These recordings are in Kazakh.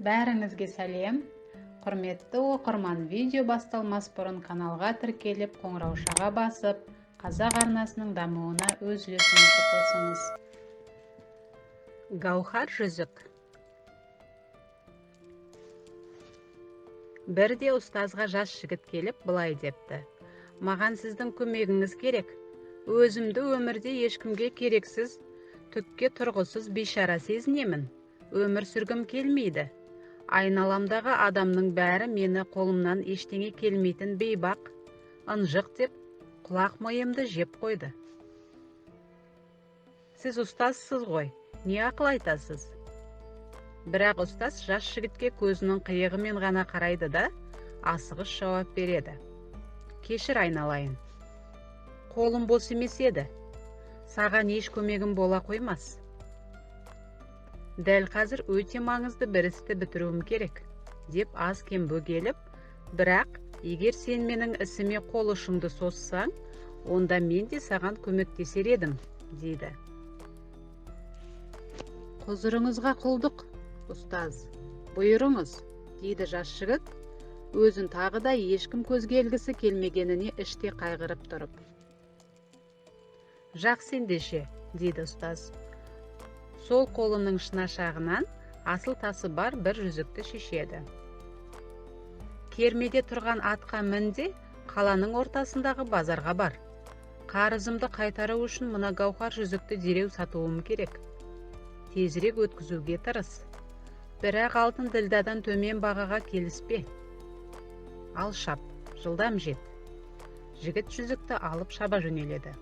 Бәріңізге сәлем. Құрметті оқырман, видео басталмас бұрын каналға тіркеліп, қоңыраушаға басып, қазақ арнасының дамуына өз үлесіңізді қосыңыз. Гаухар жүзік. Бірде ұстазға жас жігіт келіп, былай депті: маған сіздің көмегіңіз керек. Өзімді өмірде ешкімге керексіз, түкке тұрғысыз бейшара сезінемін. Өмір сүргім келмейді. Айналамдағы адамның бәрі мені қолымнан ештеңе келмейтін бейбақ, ынжық деп, құлақ мойымды жеп қойды. Сіз ұстазсыз ғой, не ақыл айтасыз? Бірақ ұстаз жас жігітке көзінің қиығымен ғана қарайды да, асығыс жауап береді: кешір айналайын. Қолым бос емес еді. Саған еш көмегім бола қоймас. Дәл қазір өте маңызды бір істі бітіруім керек, деп аз кем бөгеліп, бірақ егер сен менің ісіме қол ұшыңды соссаң, онда мен де саған көмектесер едім, дейді. Құзырыңызға құлдық, ұстаз, бұйырыңыз, дейді жас жігіт, өзін тағы да ешкім көзге ілгісі келмегеніне іште қайғырып тұрып. Жақсы ендеше, дейді ұстаз. Сол қолының шынашағынан асыл тасы бар бір жүзікті шешеді. Кермеде тұрған атқа мінде, қаланың ортасындағы базарға бар. Қарызымды қайтару үшін мына гаухар жүзікті дереу сатуым керек. Тезірек өткізуге тырыс. Бірақ алтын ділдадан төмен бағаға келіспе. Ал шап, жылдам жет. Жігіт жүзікті алып шаба жөнеледі.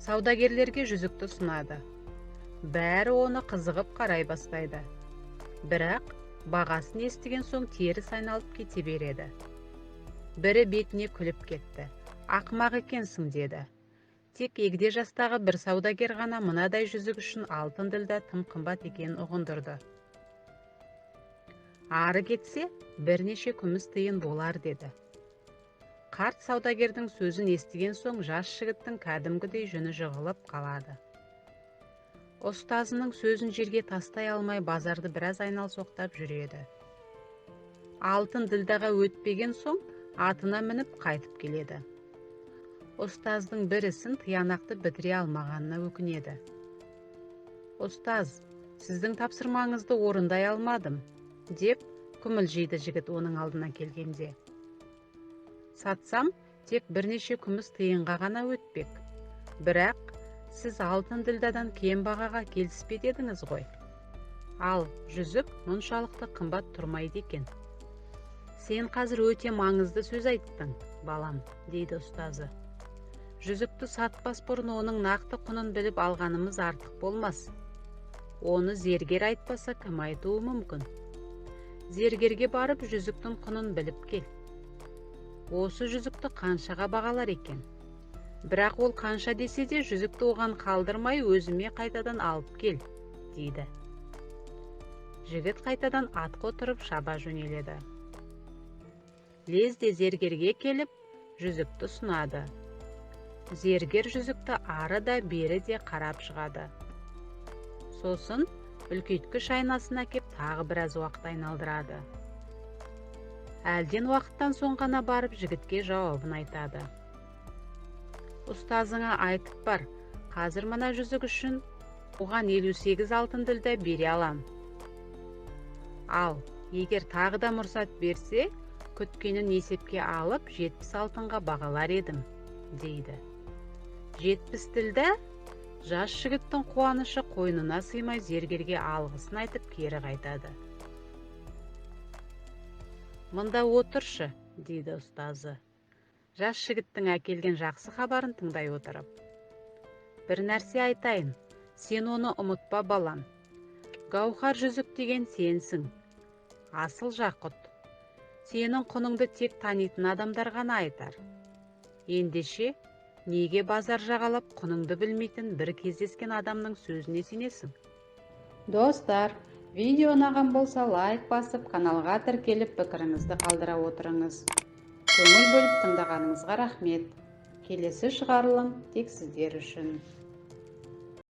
Саудагерлерге жүзікті ұсынады. Бәрі оны қызығып қарай бастайды. Бірақ бағасын естіген соң теріс айналып кете береді. Бірі бетіне күліп кетті. Ақымақ екенсің, деді. Тек егде жастағы бір саудагер ғана мынадай жүзік үшін алтын ділда тым қымбат екенін ұғындырды. Ары кетсе, бірнеше күміс тиын болар, деді. Қарт саудагердің сөзін естіген соң жас жігіттің кәдімгідей жүні жығылып қалады. Ұстазының сөзін жерге тастай алмай базарды біраз айналсоқтап жүреді. Алтын ділдаға өтпеген соң атына мініп қайтып келеді. Ұстаздың бір ісін тиянақты бітіре алмағанына өкінеді. Ұстаз, сіздің тапсырмаңызды орындай алмадым, деп күмілжиді жігіт оның алдына келгенде. Сатсам, тек бірнеше күміс тиынға ғана өтпек. Бірақ сіз алтын ділдадан кем бағаға келіспе дедіңіз ғой. Ал жүзік мұншалықты қымбат тұрмайды екен. Сен қазір өте маңызды сөз айттың, балам, дейді ұстазы. Жүзікті сатпас бұрын оның нақты құнын біліп алғанымыз артық болмас. Оны зергер айтпаса, кім айтуы мүмкін? Зергерге барып жүзіктің құнын біліп кел. Осы жүзікті қаншаға бағалар екен? Бірақ ол қанша десе де жүзікті оған қалдырмай өзіме қайтадан алып кел, дейді. Жігіт қайтадан атқа отырып шаба жөнеледі. Лезде зергерге келіп, жүзікті ұсынады. Зергер жүзікті ары да бері де қарап шығады. Сосын үлкейткіш айнасын әкеп тағы біраз уақыт айналдырады. Әлден уақыттан соң ғана барып жігітке жауабын айтады. Ұстазыңа айтып бар, қазір мына жүзік үшін оған 58 алтын ділда бере алам. Ал, егер тағы да мұрсат берсе, күткенін есепке алып 70 алтынға бағалар едім, дейді. 70 ділда? Жас жігіттің қуанышы қойнына сыймай зергерге алғысын айтып кері қайтады. Мұнда отыршы, дейді ұстазы. Жас жігіттің әкелген жақсы хабарын тыңдай отырып. Бір нәрсе айтайын, сен оны ұмытпа, балам. Гаухар жүзік деген сенсің. Асыл жақұт. Сенің құныңды тек танитын адамдар ғана айтар. Ендеше, неге базар жағалап құныңды білмейтін бір кездескен адамның сөзіне сенесің? Достар, видео ұнаған болса лайк басып, каналға тіркеліп пікіріңізді қалдыра отырыңыз. Көңіл бөліп тыңдағаныңызға рахмет. Келесі шығарылым тек сіздер үшін.